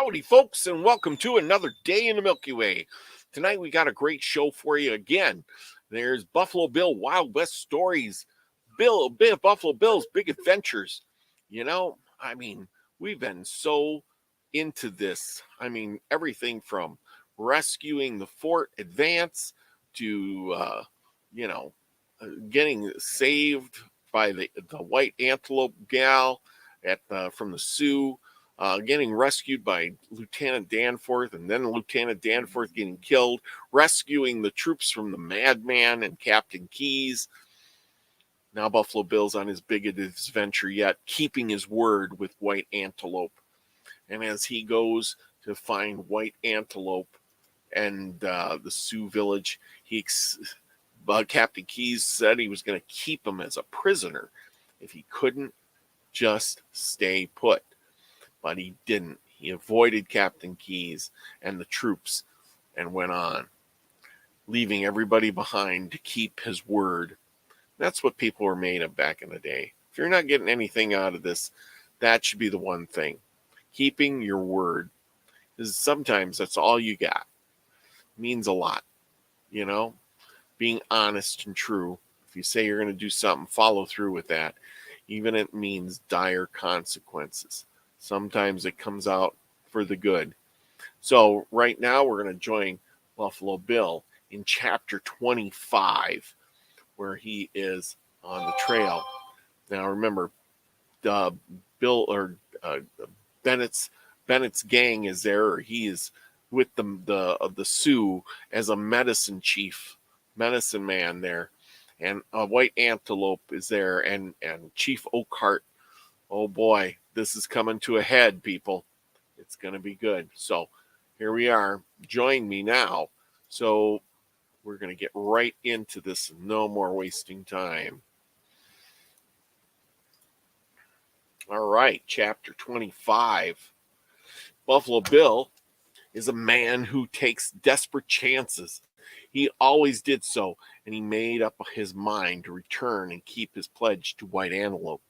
Howdy, folks, and welcome to another day in the Milky Way. Tonight we got a great show for you again. There's Buffalo Bill Wild West stories, Buffalo Bill's big adventures. We've been so into this. Everything from rescuing the fort advance to, getting saved by the white antelope gal from the Sioux. Getting rescued by Lieutenant Danforth, and then Lieutenant Danforth getting killed, rescuing the troops from the madman and Captain Keyes. Now Buffalo Bill's on his biggest adventure yet, keeping his word with White Antelope. And as he goes to find White Antelope and the Sioux village, Captain Keyes said he was going to keep him as a prisoner if he couldn't just stay put. But he didn't. He avoided Captain Keyes and the troops and went on, leaving everybody behind to keep his word. That's what people were made of back in the day. If you're not getting anything out of this, that should be the one thing. Keeping your word. Because sometimes that's all you got. It means a lot. Being honest and true. If you say you're going to do something, follow through with that. Even if it means dire consequences. Sometimes it comes out for the good. So right now we're going to join Buffalo Bill in chapter 25, where he is on the trail. Now remember, Bennett's gang is there, or he is with the Sioux as a medicine man there, and a White Antelope is there, and Chief Oakhart. Oh boy, this is coming to a head, people. It's going to be good. So here we are. Join me now. So we're going to get right into this. No more wasting time. All right, chapter 25. Buffalo Bill is a man who takes desperate chances. He always did so, and he made up his mind to return and keep his pledge to White Antelope.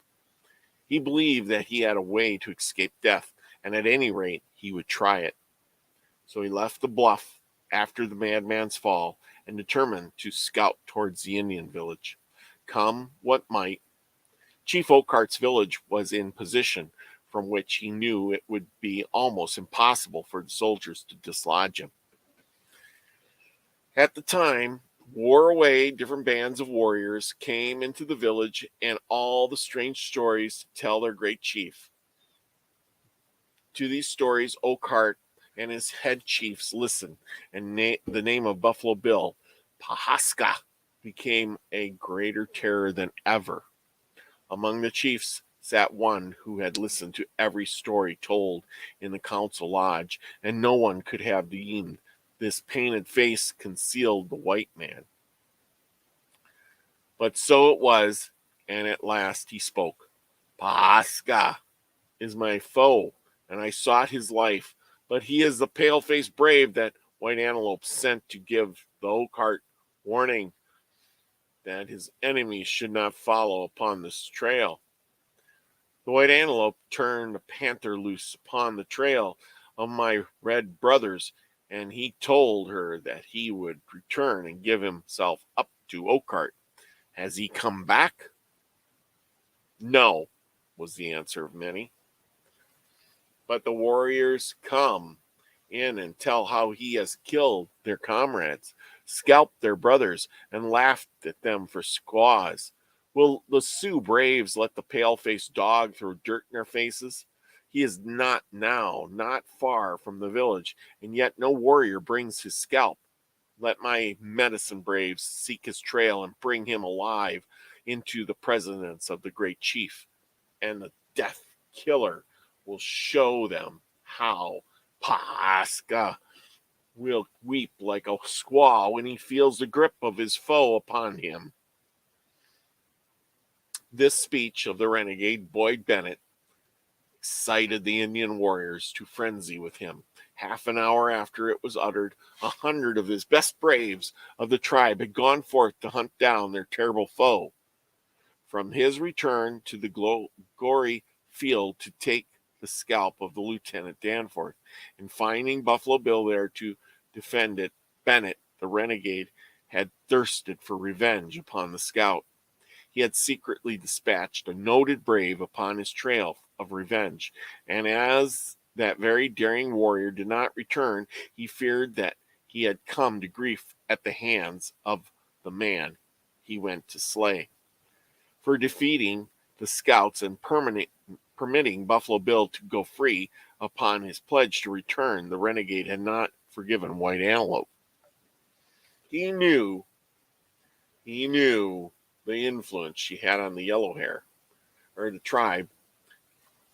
He believed that he had a way to escape death, and at any rate, he would try it. So he left the bluff after the madman's fall and determined to scout towards the Indian village. Come what might, Chief Oakhart's village was in position from which he knew it would be almost impossible for the soldiers to dislodge him. At the time, wore away, different bands of warriors came into the village, and all the strange stories to tell their great chief. To these stories, Oakhart and his head chiefs listened, and the name of Buffalo Bill, Pahaska, became a greater terror than ever. Among the chiefs sat one who had listened to every story told in the council lodge, and no one could have deemed this painted face concealed the white man. But so it was, and at last he spoke. Pahaska is my foe, and I sought his life, but he is the pale-faced brave that White Antelope sent to give the Oakhart warning that his enemies should not follow upon this trail. The White Antelope turned a panther loose upon the trail of my red brothers, and he told her that he would return and give himself up to Oakhart. Has he come back? No, was the answer of many. But the warriors come in and tell how he has killed their comrades, scalped their brothers, and laughed at them for squaws. Will the Sioux braves let the pale-faced dog throw dirt in their faces? He is not far from the village, and yet no warrior brings his scalp. Let my medicine braves seek his trail and bring him alive into the presence of the great chief, and the death killer will show them how Pahaska will weep like a squaw when he feels the grip of his foe upon him. This speech of the renegade Boyd Bennett excited the Indian warriors to frenzy with him. Half an hour after it was uttered, 100 of his best braves of the tribe had gone forth to hunt down their terrible foe. From his return to the gory field to take the scalp of the Lieutenant Danforth, and finding Buffalo Bill there to defend it, Bennett, the renegade, had thirsted for revenge upon the scout. He had secretly dispatched a noted brave upon his trail of revenge, and as that very daring warrior did not return, he feared that he had come to grief at the hands of the man he went to slay. For defeating the scouts and permitting Buffalo Bill to go free upon his pledge to return, the renegade had not forgiven White Antelope. He knew the influence she had on the yellow hair, or the tribe,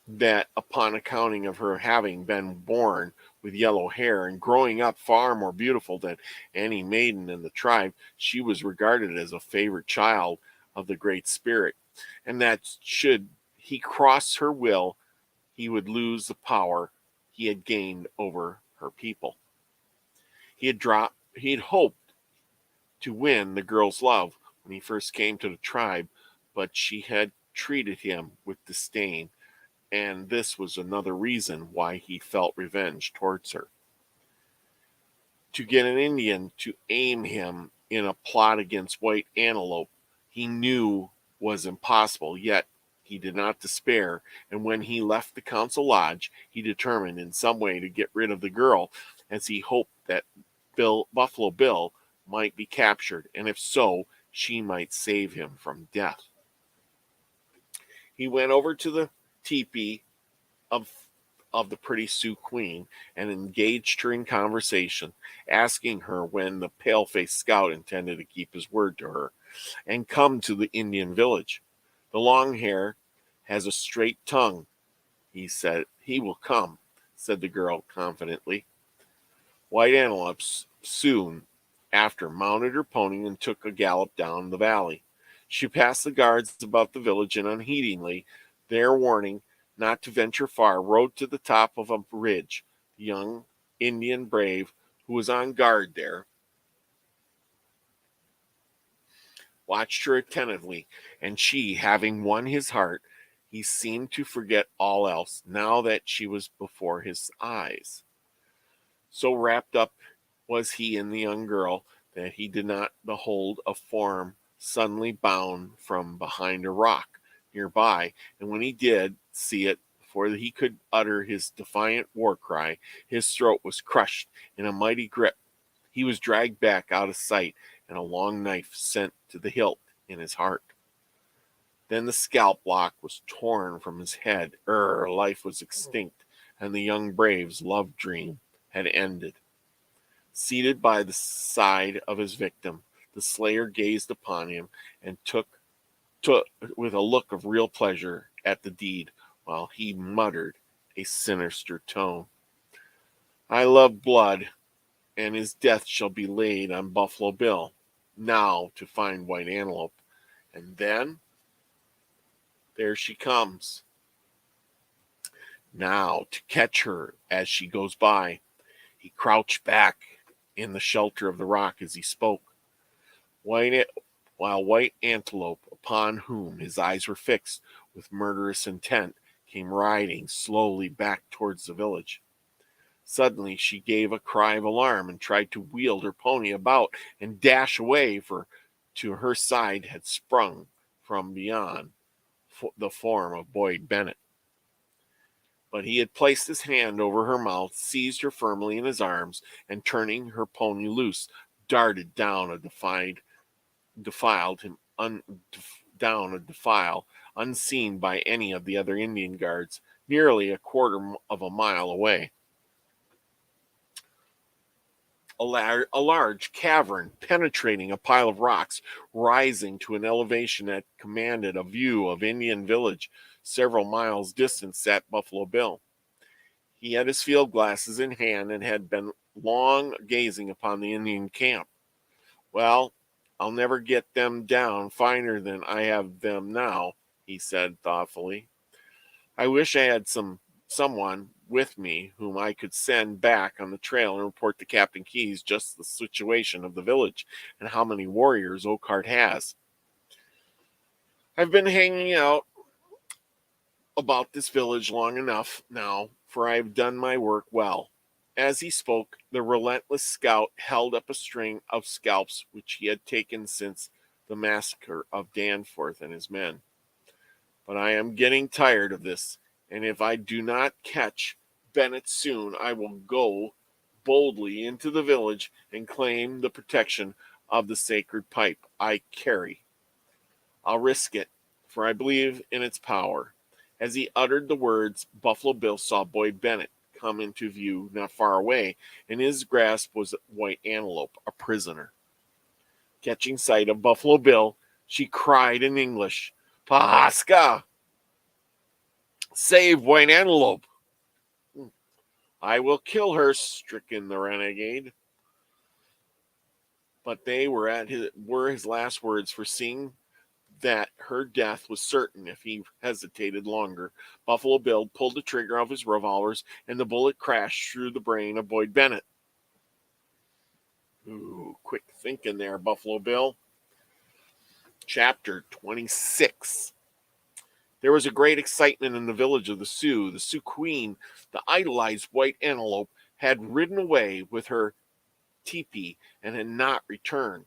that upon accounting of her having been born with yellow hair and growing up far more beautiful than any maiden in the tribe, she was regarded as a favored child of the Great Spirit, and that should he cross her will, he would lose the power he had gained over her people. He had hoped to win the girl's love when he first came to the tribe, but she had treated him with disdain, and this was another reason why he felt revenge towards her. To get an Indian to aim him in a plot against White Antelope he knew was impossible, yet he did not despair, and when he left the council lodge, he determined in some way to get rid of the girl, as he hoped that Buffalo Bill might be captured, and if so, she might save him from death. He went over to the teepee of the pretty Sioux Queen and engaged her in conversation, asking her when the pale-faced scout intended to keep his word to her and come to the Indian village. The long hair has a straight tongue, he said. He will come, said the girl confidently. White Antelope soon after mounted her pony and took a gallop down the valley. She passed the guards about the village and unheedingly, their warning not to venture far, rode to the top of a ridge. The young Indian brave who was on guard there watched her attentively, and she, having won his heart, he seemed to forget all else now that she was before his eyes. So wrapped up was he in the young girl that he did not behold a form suddenly bound from behind a rock nearby, and when he did see it, before he could utter his defiant war cry, his throat was crushed in a mighty grip. He was dragged back out of sight, and a long knife sent to the hilt in his heart. Then the scalp lock was torn from his head. Life was extinct, and the young brave's love dream had ended. Seated by the side of his victim, the slayer gazed upon him and took with a look of real pleasure at the deed, while he muttered a sinister tone. I love blood, and his death shall be laid on Buffalo Bill. Now to find White Antelope, and then there she comes. Now to catch her as she goes by. He crouched back in the shelter of the rock as he spoke, while White Antelope, upon whom his eyes were fixed with murderous intent, came riding slowly back towards the village. Suddenly she gave a cry of alarm and tried to wheel her pony about and dash away, for to her side had sprung from beyond the form of Boyd Bennett. But he had placed his hand over her mouth, seized her firmly in his arms, and turning her pony loose, darted down a defile, unseen by any of the other Indian guards, nearly a quarter of a mile away. A large cavern penetrating a pile of rocks, rising to an elevation that commanded a view of Indian village several miles distant, sat Buffalo Bill. He had his field glasses in hand and had been long gazing upon the Indian camp. Well, I'll never get them down finer than I have them now, he said thoughtfully. I wish I had someone with me whom I could send back on the trail and report to Captain Keyes just the situation of the village and how many warriors Oakhart has. I've been hanging out about this village long enough now, for I have done my work well." As he spoke, the relentless scout held up a string of scalps which he had taken since the massacre of Danforth and his men. "But I am getting tired of this, and if I do not catch Bennett soon, I will go boldly into the village and claim the protection of the sacred pipe I carry. I'll risk it, for I believe in its power." As he uttered the words, Buffalo Bill saw Boyd Bennett come into view not far away. In his grasp was White Antelope, a prisoner. Catching sight of Buffalo Bill, she cried in English, "Pahaska! Save White Antelope!" "I will kill her," stricken the renegade. But they were his last words, for seeing that her death was certain if he hesitated longer, Buffalo Bill pulled the trigger of his revolvers, and the bullet crashed through the brain of Boyd Bennett. Ooh, quick thinking there, Buffalo Bill. Chapter 26. There was a great excitement in the village of the Sioux. The Sioux Queen, the idolized White Antelope, had ridden away with her teepee and had not returned.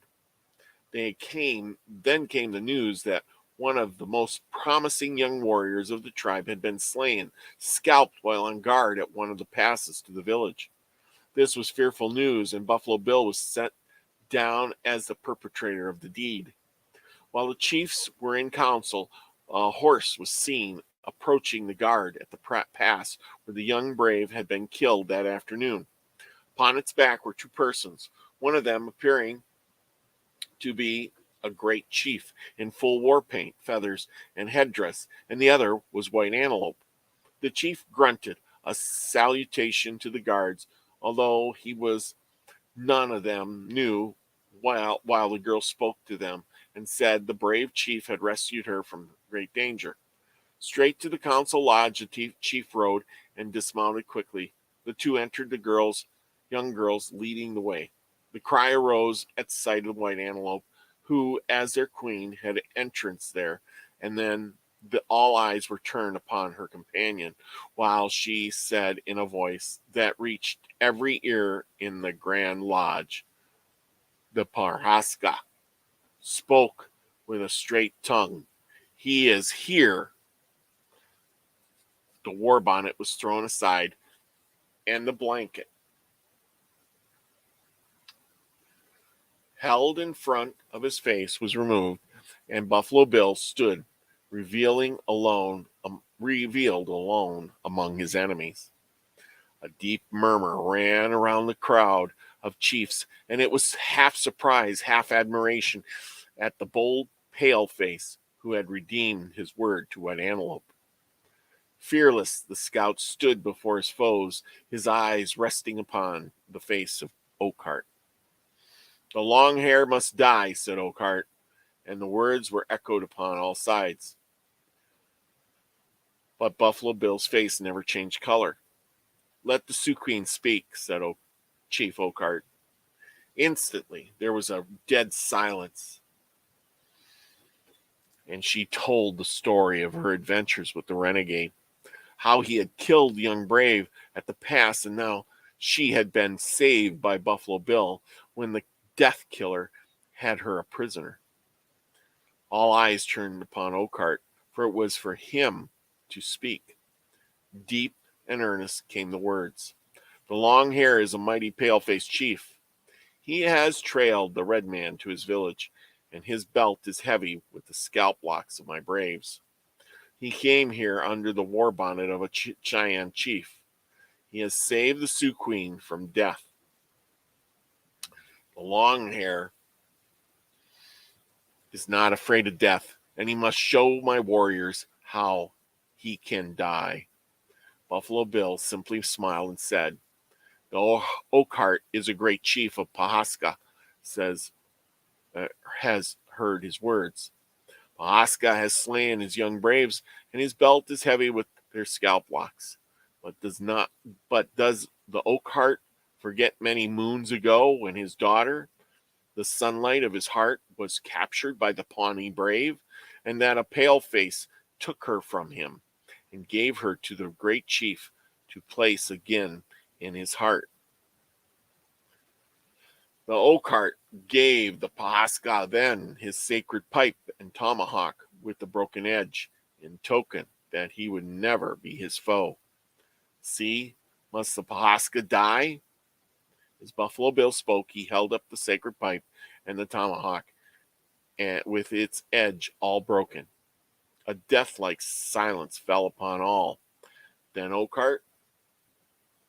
Then came the news that one of the most promising young warriors of the tribe had been slain, scalped while on guard at one of the passes to the village. This was fearful news, and Buffalo Bill was set down as the perpetrator of the deed. While the chiefs were in council, a horse was seen approaching the guard at the pass where the young brave had been killed that afternoon. Upon its back were two persons, one of them appearing to be a great chief in full war paint, feathers, and headdress, and the other was White Antelope. The chief grunted a salutation to the guards, although he was none of them knew while the girl spoke to them, and said the brave chief had rescued her from great danger. Straight to the council lodge the chief rode and dismounted quickly. The two entered, the young girls leading the way. The cry arose at sight of White Antelope, who, as their queen, had entrance there, and then all eyes were turned upon her companion, while she said in a voice that reached every ear in the Grand Lodge, "The Pahaska spoke with a straight tongue. He is here." The war bonnet was thrown aside, and the blanket held in front of his face was removed, and Buffalo Bill stood revealed alone among his enemies. A deep murmur ran around the crowd of chiefs, and it was half surprise, half admiration at the bold paleface who had redeemed his word to White Antelope. Fearless, the scout stood before his foes, his eyes resting upon the face of Oakhart. "The long hair must die," said Oakhart, and the words were echoed upon all sides. But Buffalo Bill's face never changed color. "Let the Sioux Queen speak," said Chief Oakhart. Instantly, there was a dead silence, and she told the story of her adventures with the renegade, how he had killed the young brave at the pass, and now she had been saved by Buffalo Bill when the death killer had her a prisoner. All eyes turned upon Oakhart, for it was for him to speak. Deep and earnest came the words. "The long hair is a mighty pale-faced chief. He has trailed the red man to his village, and his belt is heavy with the scalp locks of my braves. He came here under the war bonnet of a Cheyenne chief. He has saved the Sioux Queen from death. The long hair is not afraid of death, and he must show my warriors how he can die." Buffalo Bill simply smiled and said, "The Oakhart is a great chief of Pahaska, has heard his words. Pahaska has slain his young braves, and his belt is heavy with their scalp locks. But does the Oakhart forget many moons ago when his daughter, the sunlight of his heart, was captured by the Pawnee brave, and that a pale face took her from him, and gave her to the great chief to place again in his heart. The Oakheart gave the Pahaska then his sacred pipe and tomahawk with the broken edge, in token that he would never be his foe. See, must the Pahaska die? As Buffalo Bill spoke, he held up the sacred pipe and the tomahawk, and with its edge all broken. A death-like silence fell upon all. Then Oakheart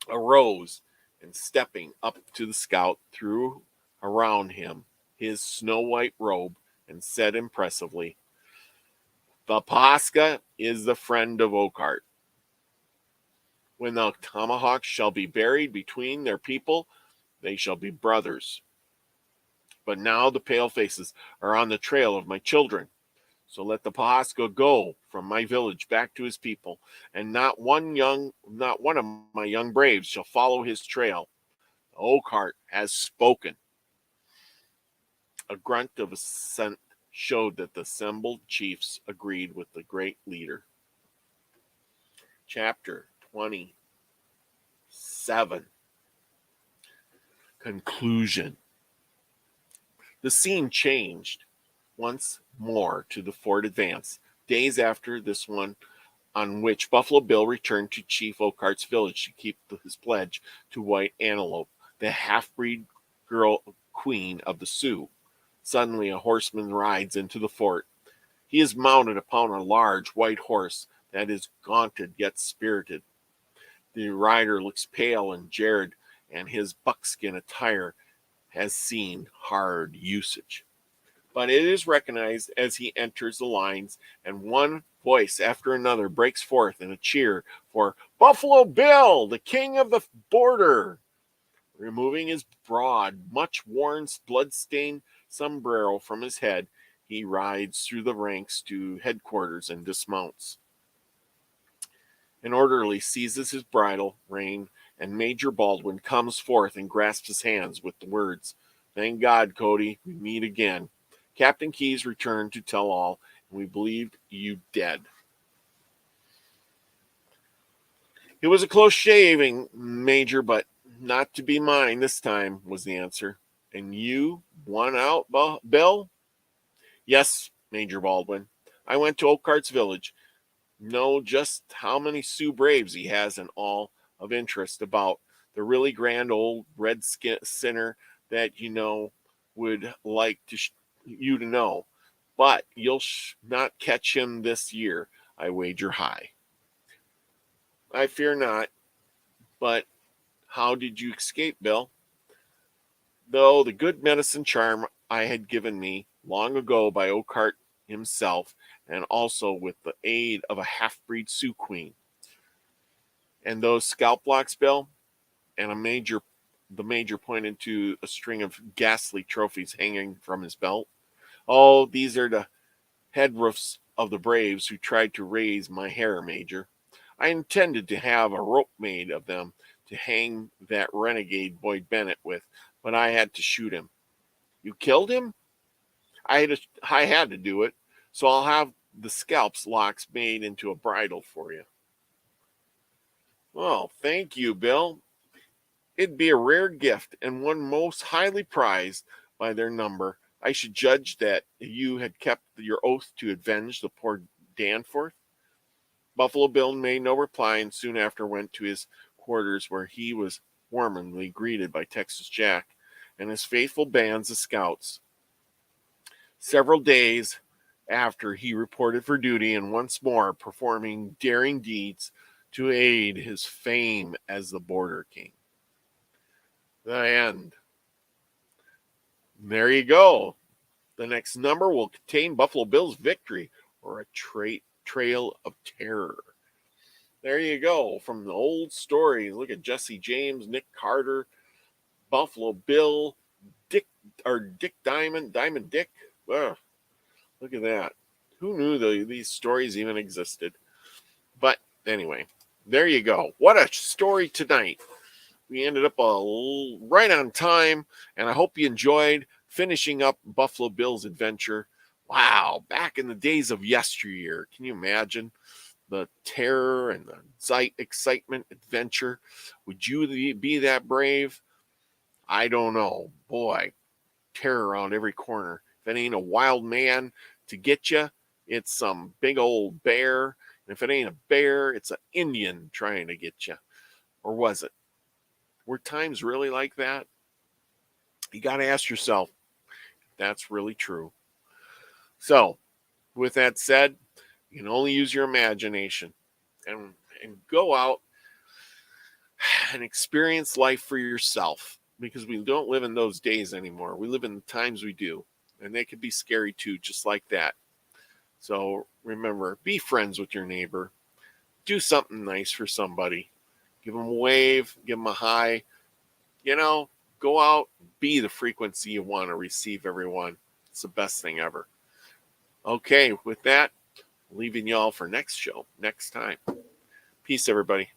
arose, and stepping up to the scout, threw around him his snow-white robe, and said impressively, "The Pahaska is the friend of Oakheart. When the tomahawks shall be buried between their people, they shall be brothers. But now the palefaces are on the trail of my children. So let the Pahaska go from my village back to his people, and not one of my young braves shall follow his trail. Oakheart has spoken." A grunt of assent showed that the assembled chiefs agreed with the great leader. Chapter 27. Conclusion. The scene changed once more to the Fort Advance, days after this one on which Buffalo Bill returned to Chief Oakheart's village to keep his pledge to White Antelope, the half-breed girl queen of the Sioux. Suddenly a horseman rides into the fort. He is mounted upon a large white horse that is gaunted yet spirited. The rider looks pale and jarred, and his buckskin attire has seen hard usage. But it is recognized as he enters the lines, and one voice after another breaks forth in a cheer for Buffalo Bill, the king of the border. Removing his broad, much-worn, blood-stained sombrero from his head, he rides through the ranks to headquarters and dismounts. An orderly seizes his bridle rein, and Major Baldwin comes forth and grasps his hands with the words, "Thank God, Cody, we meet again. Captain Keyes returned to tell all, and we believed you dead." "It was a close shaving, Major, but not to be mine this time," was the answer. "And you won out, Bill?" "Yes, Major Baldwin. I went to Oakheart's village. Know just how many Sioux braves he has and all of interest about the really grand old red sinner that would like you to know. But you'll not catch him this year, I wager high." "I fear not. But how did you escape, Bill?" "Though the good medicine charm I had given me long ago by Oakheart himself, and also with the aid of a half-breed Sioux queen." "And those scalp locks, Bill?" And the major pointed to a string of ghastly trophies hanging from his belt. "Oh, these are the head roofs of the braves who tried to raise my hair, Major. I intended to have a rope made of them to hang that renegade Boyd Bennett with, but I had to shoot him." "You killed him?" I had to do it, so I'll have the scalps locks made into a bridle for you." "Well, thank you, Bill. It'd be a rare gift and one most highly prized by their number. I should judge that you had kept your oath to avenge the poor Danforth." Buffalo Bill made no reply, and soon after went to his quarters, where he was warmly greeted by Texas Jack and his faithful bands of scouts. Several days after, he reported for duty, and once more performing daring deeds to aid his fame as the Border King. The end. There you go. The next number will contain Buffalo Bill's victory, or a trail of terror. There you go. From the old stories, look at Jesse James, Nick Carter, Buffalo Bill, Dick Diamond Dick. Ugh, look at that. Who knew these stories even existed? But anyway, there you go. What a story tonight. We ended up right on time, and I hope you enjoyed finishing up Buffalo Bill's adventure. Wow, back in the days of yesteryear. Can you imagine? the terror and the excitement, adventure. Would you be that brave? I don't know. Boy, terror around every corner. If it ain't a wild man to get you, it's some big old bear. And if it ain't a bear, it's an Indian trying to get you. Or was it? Were times really like that? You got to ask yourself, that's really true. So, with that said, you can only use your imagination and go out and experience life for yourself, because we don't live in those days anymore. We live in the times we do, and they can be scary too, just like that. So remember, be friends with your neighbor. Do something nice for somebody. Give them a wave, give them a hi. You know, go out, be the frequency you want to receive, everyone. It's the best thing ever. Okay, with that, leaving y'all for next show, next time. Peace, everybody.